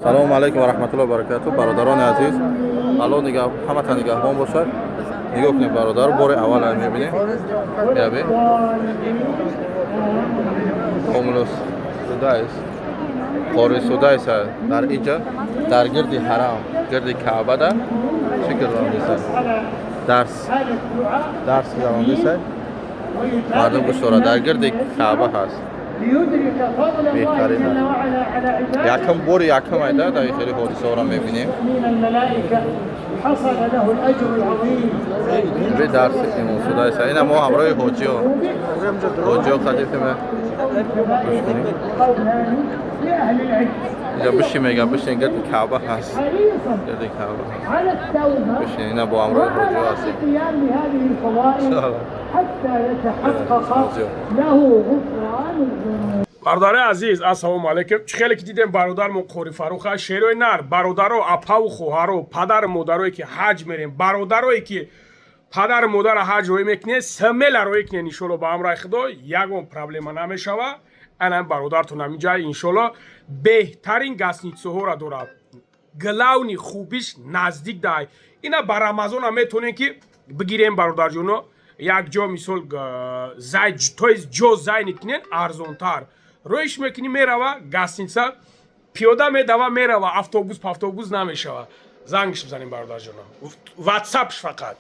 салому алайкум ва раҳматуллоҳи ва баракатуҳ. бародарони азиз, алло ҳаматан нигаҳбон бошад. нигоҳ кунед бародаро, бори аввал мебинем яби омулус судайс қори судайса дар иҷа дар гирди ҳарам гирди каъбада шикр равандиса дарс равандиса мардум гӯшдора дар гирди каъба ҳаст. بهترین یکم بور یکم ایده در خیلی حادثه را میبینیم به درس امام صدا است. این ما همراه حاجی ها خدیث ما گوش کنیم. اینجا بشی میگم بشین گرد کعبه هست، گرد کعبه بشین. اینا با همراه حاجی ها هستیم. برادر عزیز السلام علیکم. خیلی که دیدیم برادرمون قاری فروخ شیروی نر برادرو اپا و خواهرو پدر مادرایی که حج میریم برادرایی که پدر مادر حج روی میکنه سمل روی کنه انشالله با امر خدا یگون پرابلم نمیشوه. انا برادرتون همینجا انشالله بهترین گاسنیتسو ها را داره. گلاونی خوبیش نزدیک دای. اینا بر رمضان هم میتونین که بگیریم برادر جونو. یک جا مثال زای توی جو زای نکنین ارزانتر رویش میکنی میروه گاسنیتسا پیاده میدوه میروه اتوبوس نمیشوه. زنگش بزنیم برادر جونو واتساپش فقط